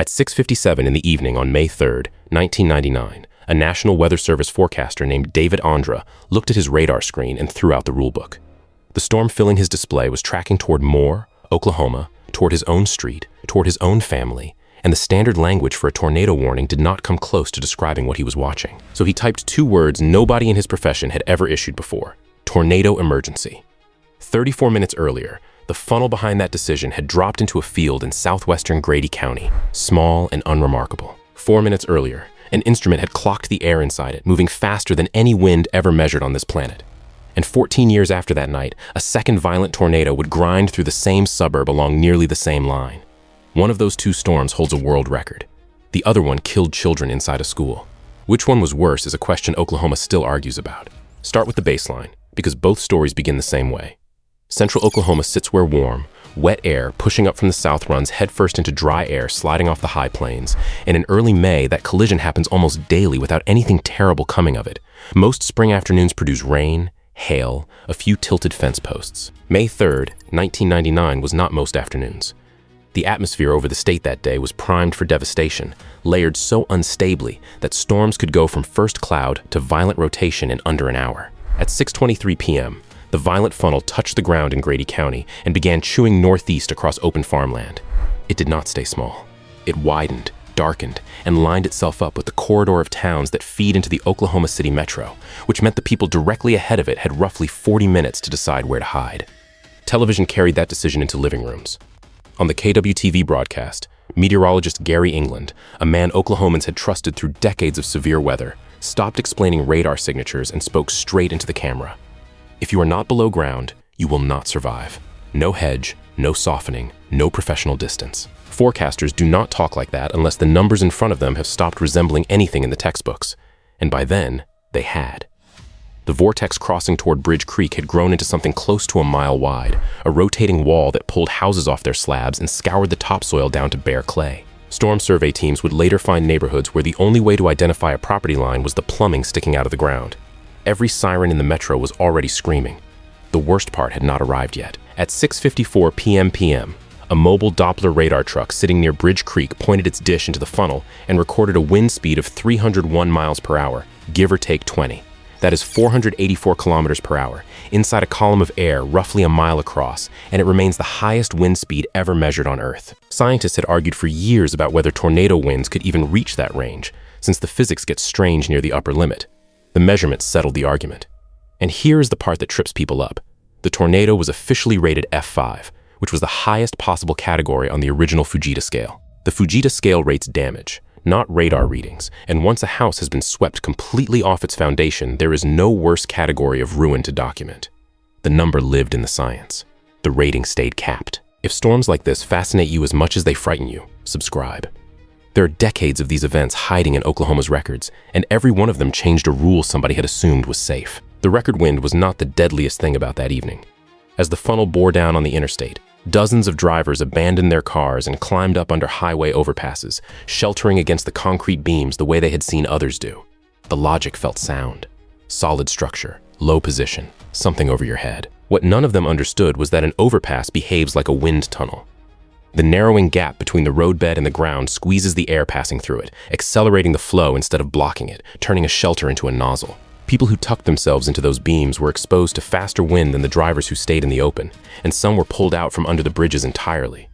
At 6:57 in the evening on May 3, 1999, a National Weather Service forecaster named David Andra looked at his radar screen and threw out the rulebook. The storm filling his display was tracking toward Moore, Oklahoma, toward his own street, toward his own family, and the standard language for a tornado warning did not come close to describing what he was watching. So he typed two words nobody in his profession had ever issued before: tornado emergency. 34 minutes earlier, the funnel behind that decision had dropped into a field in southwestern Grady County, small and unremarkable. 4 minutes earlier, an instrument had clocked the air inside it, moving faster than any wind ever measured on this planet. And 14 years after that night, a second violent tornado would grind through the same suburb along nearly the same line. One of those two storms holds a world record. The other one killed children inside a school. Which one was worse is a question Oklahoma still argues about. Start with the baseline, because both stories begin the same way. Central Oklahoma sits where warm, wet air pushing up from the south runs headfirst into dry air sliding off the high plains, and in early May that collision happens almost daily without anything terrible coming of it. Most spring afternoons produce rain, hail, a few tilted fence posts. May 3rd, 1999 was not most afternoons. The atmosphere over the state that day was primed for devastation, layered so unstably that storms could go from first cloud to violent rotation in under an hour. At 6:23 p.m., the violent funnel touched the ground in Grady County and began chewing northeast across open farmland. It did not stay small. It widened, darkened, and lined itself up with the corridor of towns that feed into the Oklahoma City metro, which meant the people directly ahead of it had roughly 40 minutes to decide where to hide. Television carried that decision into living rooms. On the KWTV broadcast, meteorologist Gary England, a man Oklahomans had trusted through decades of severe weather, stopped explaining radar signatures and spoke straight into the camera. If you are not below ground, you will not survive. No hedge, no softening, no professional distance. Forecasters do not talk like that unless the numbers in front of them have stopped resembling anything in the textbooks. And by then, they had. The vortex crossing toward Bridge Creek had grown into something close to a mile wide, a rotating wall that pulled houses off their slabs and scoured the topsoil down to bare clay. Storm survey teams would later find neighborhoods where the only way to identify a property line was the plumbing sticking out of the ground. Every siren in the metro was already screaming. The worst part had not arrived yet. At 6:54 p.m., a mobile Doppler radar truck sitting near Bridge Creek pointed its dish into the funnel and recorded a wind speed of 301 miles per hour, give or take 20. That is 484 kilometers per hour, inside a column of air roughly a mile across, and it remains the highest wind speed ever measured on Earth. Scientists had argued for years about whether tornado winds could even reach that range, since the physics gets strange near the upper limit. The measurements settled the argument. And here is the part that trips people up. The tornado was officially rated F5, which was the highest possible category on the original Fujita scale. The Fujita scale rates damage, not radar readings, and once a house has been swept completely off its foundation, there is no worse category of ruin to document. The number lived in the science. The rating stayed capped. If storms like this fascinate you as much as they frighten you, subscribe. There are decades of these events hiding in Oklahoma's records, and every one of them changed a rule somebody had assumed was safe. The record wind was not the deadliest thing about that evening. As the funnel bore down on the interstate, dozens of drivers abandoned their cars and climbed up under highway overpasses, sheltering against the concrete beams the way they had seen others do. The logic felt sound. Solid structure, low position, something over your head. What none of them understood was that an overpass behaves like a wind tunnel. The narrowing gap between the roadbed and the ground squeezes the air passing through it, accelerating the flow instead of blocking it, turning a shelter into a nozzle. People who tucked themselves into those beams were exposed to faster wind than the drivers who stayed in the open, and some were pulled out from under the bridges entirely.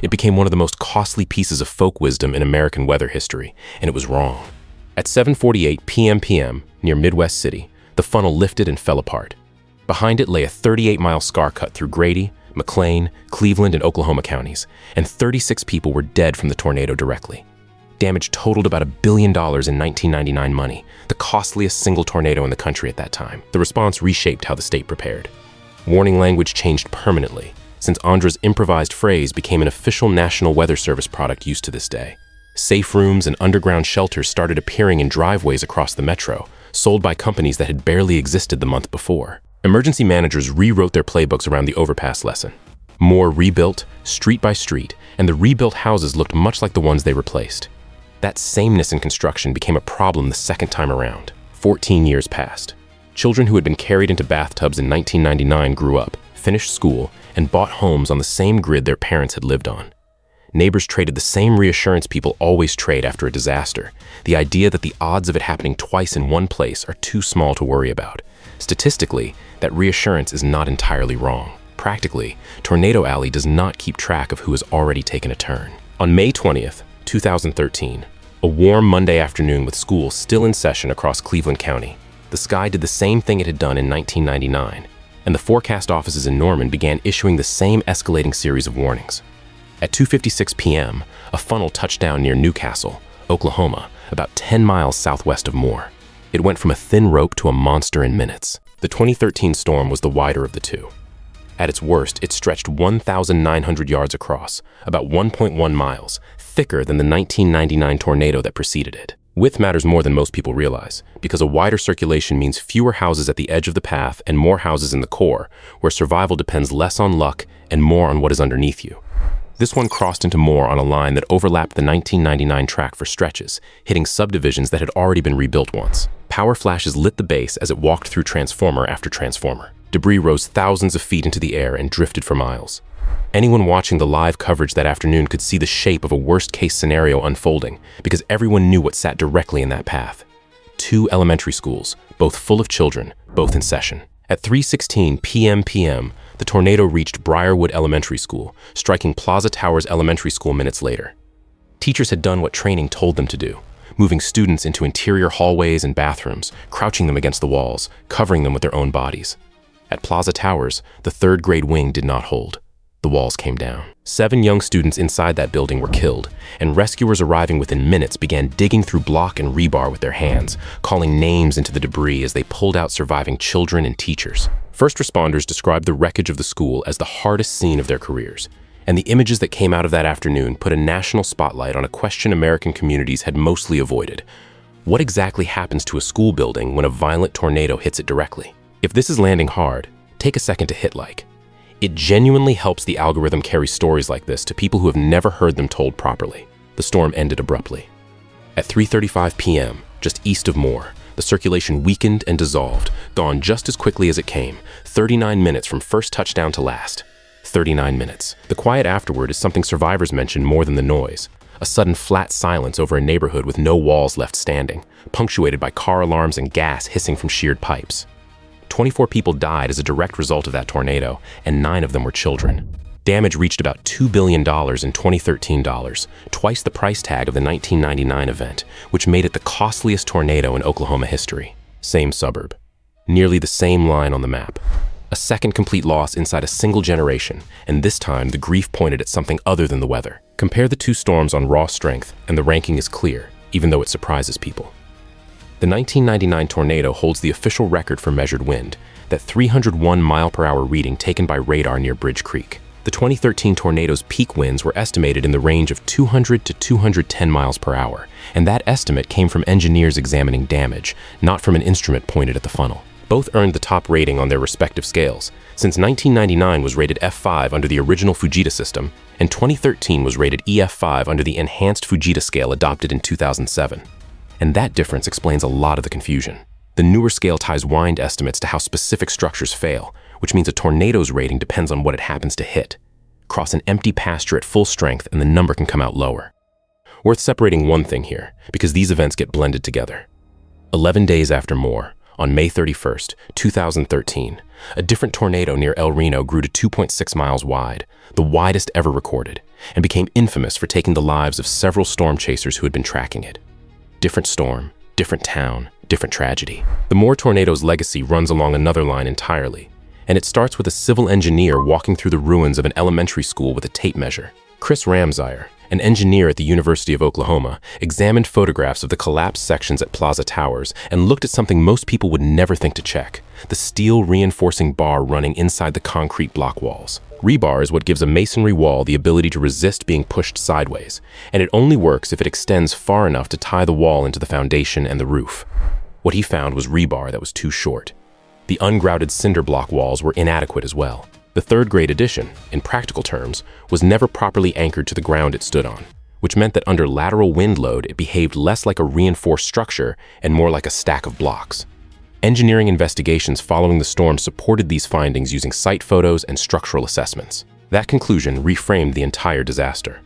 It became one of the most costly pieces of folk wisdom in American weather history, and it was wrong. At 7:48 p.m. near Midwest City, the funnel lifted and fell apart. Behind it lay a 38-mile scar cut through Grady, McLean, Cleveland, and Oklahoma counties, and 36 people were dead from the tornado directly. Damage totaled about $1 billion in 1999 money, the costliest single tornado in the country at that time. The response reshaped how the state prepared. Warning language changed permanently, since Andra's improvised phrase became an official National Weather Service product used to this day. Safe rooms and underground shelters started appearing in driveways across the metro, sold by companies that had barely existed the month before. Emergency managers rewrote their playbooks around the overpass lesson. More rebuilt, street by street, and the rebuilt houses looked much like the ones they replaced. That sameness in construction became a problem the second time around. 14 years passed. Children who had been carried into bathtubs in 1999 grew up, finished school, and bought homes on the same grid their parents had lived on. Neighbors traded the same reassurance people always trade after a disaster, the idea that the odds of it happening twice in one place are too small to worry about. Statistically, that reassurance is not entirely wrong. Practically, Tornado Alley does not keep track of who has already taken a turn. On May 20th, 2013, a warm Monday afternoon with school still in session across Cleveland County, the sky did the same thing it had done in 1999, and the forecast offices in Norman began issuing the same escalating series of warnings. At 2:56 p.m., a funnel touched down near Newcastle, Oklahoma, about 10 miles southwest of Moore. It went from a thin rope to a monster in minutes. The 2013 storm was the wider of the two. At its worst, it stretched 1,900 yards across, about 1.1 miles, thicker than the 1999 tornado that preceded it. Width matters more than most people realize, because a wider circulation means fewer houses at the edge of the path and more houses in the core, where survival depends less on luck and more on what is underneath you. This one crossed into Moore on a line that overlapped the 1999 track for stretches, hitting subdivisions that had already been rebuilt once. Power flashes lit the base as it walked through transformer after transformer. Debris rose thousands of feet into the air and drifted for miles. Anyone watching the live coverage that afternoon could see the shape of a worst-case scenario unfolding, because everyone knew what sat directly in that path. 2 elementary schools, both full of children, both in session. At 3:16 p.m., the tornado reached Briarwood Elementary School, striking Plaza Towers Elementary School minutes later. Teachers had done what training told them to do, moving students into interior hallways and bathrooms, crouching them against the walls, covering them with their own bodies. At Plaza Towers, the 3rd grade wing did not hold. The walls came down. 7 young students inside that building were killed, and rescuers arriving within minutes began digging through block and rebar with their hands, calling names into the debris as they pulled out surviving children and teachers. First responders described the wreckage of the school as the hardest scene of their careers, and the images that came out of that afternoon put a national spotlight on a question American communities had mostly avoided. What exactly happens to a school building when a violent tornado hits it directly? If this is landing hard, take a second to hit like. It genuinely helps the algorithm carry stories like this to people who have never heard them told properly. The storm ended abruptly. At 3:35 p.m., just east of Moore, the circulation weakened and dissolved, gone just as quickly as it came, 39 minutes from first touchdown to last. 39 minutes. The quiet afterward is something survivors mention more than the noise. A sudden flat silence over a neighborhood with no walls left standing, punctuated by car alarms and gas hissing from sheared pipes. 24 people died as a direct result of that tornado, and 9 of them were children. Damage reached about $2 billion in 2013 dollars, twice the price tag of the 1999 event, which made it the costliest tornado in Oklahoma history. Same suburb. Nearly the same line on the map. A second complete loss inside a single generation, and this time the grief pointed at something other than the weather. Compare the 2 storms on raw strength, and the ranking is clear, even though it surprises people. The 1999 tornado holds the official record for measured wind, that 301 mile-per-hour reading taken by radar near Bridge Creek. The 2013 tornado's peak winds were estimated in the range of 200 to 210 miles per hour, and that estimate came from engineers examining damage, not from an instrument pointed at the funnel. Both earned the top rating on their respective scales, since 1999 was rated F5 under the original Fujita system, and 2013 was rated EF5 under the enhanced Fujita scale adopted in 2007. And that difference explains a lot of the confusion. The newer scale ties wind estimates to how specific structures fail, which means a tornado's rating depends on what it happens to hit. Cross an empty pasture at full strength and the number can come out lower. Worth separating one thing here, because these events get blended together. 11 days after Moore, on May 31st, 2013, a different tornado near El Reno grew to 2.6 miles wide, the widest ever recorded, and became infamous for taking the lives of several storm chasers who had been tracking it. Different storm, different town, different tragedy. The Moore tornado's legacy runs along another line entirely, and it starts with a civil engineer walking through the ruins of an elementary school with a tape measure. Chris Ramsire, an engineer at the University of Oklahoma, examined photographs of the collapsed sections at Plaza Towers and looked at something most people would never think to check: the steel reinforcing bar running inside the concrete block walls. Rebar is what gives a masonry wall the ability to resist being pushed sideways, and it only works if it extends far enough to tie the wall into the foundation and the roof. What he found was rebar that was too short. The ungrouted cinder block walls were inadequate as well. The 3rd grade addition, in practical terms, was never properly anchored to the ground it stood on, which meant that under lateral wind load it behaved less like a reinforced structure and more like a stack of blocks. Engineering investigations following the storm supported these findings using site photos and structural assessments. That conclusion reframed the entire disaster.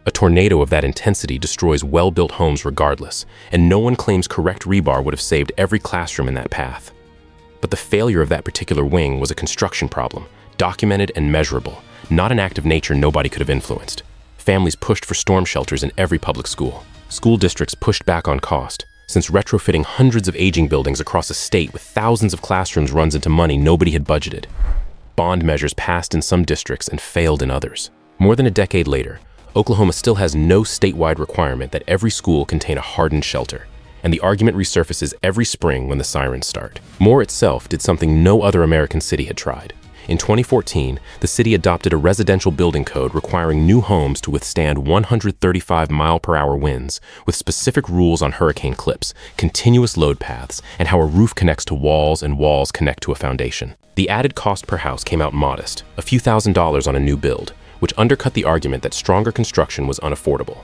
A tornado of that intensity destroys well-built homes regardless, and no one claims correct rebar would have saved every classroom in that path. But the failure of that particular wing was a construction problem, documented and measurable, not an act of nature nobody could have influenced. Families pushed for storm shelters in every public school. School districts pushed back on cost, since retrofitting hundreds of aging buildings across a state with thousands of classrooms runs into money nobody had budgeted. Bond measures passed in some districts and failed in others. More than a decade later, Oklahoma still has no statewide requirement that every school contain a hardened shelter, and the argument resurfaces every spring when the sirens start. Moore itself did something no other American city had tried. In 2014, the city adopted a residential building code requiring new homes to withstand 135-mile-per-hour winds, with specific rules on hurricane clips, continuous load paths, and how a roof connects to walls and walls connect to a foundation. The added cost per house came out modest, a few $1,000s on a new build, which undercut the argument that stronger construction was unaffordable.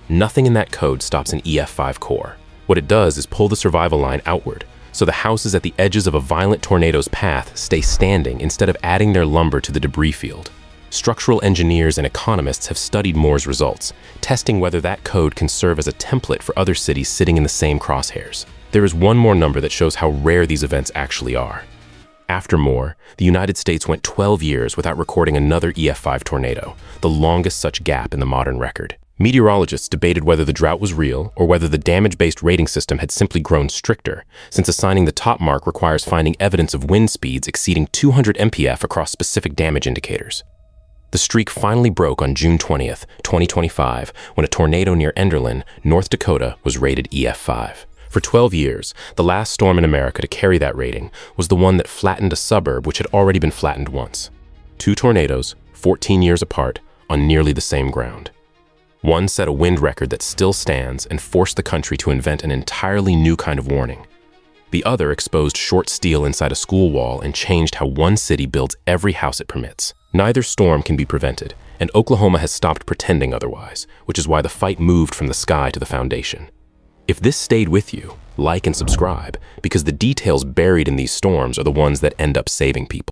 Nothing in that code stops an EF5 core. What it does is pull the survival line outward, so the houses at the edges of a violent tornado's path stay standing instead of adding their lumber to the debris field. Structural engineers and economists have studied Moore's results, testing whether that code can serve as a template for other cities sitting in the same crosshairs. There is one more number that shows how rare these events actually are. After Moore, the United States went 12 years without recording another EF5 tornado, the longest such gap in the modern record. Meteorologists debated whether the drought was real or whether the damage-based rating system had simply grown stricter, since assigning the top mark requires finding evidence of wind speeds exceeding 200 mph across specific damage indicators. The streak finally broke on June 20th, 2025, when a tornado near Enderlin, North Dakota, was rated EF5. For 12 years, the last storm in America to carry that rating was the one that flattened a suburb which had already been flattened once. 2 tornadoes, 14 years apart, on nearly the same ground. One set a wind record that still stands and forced the country to invent an entirely new kind of warning. The other exposed short steel inside a school wall and changed how one city builds every house it permits. Neither storm can be prevented, and Oklahoma has stopped pretending otherwise, which is why the fight moved from the sky to the foundation. If this stayed with you, like and subscribe, because the details buried in these storms are the ones that end up saving people.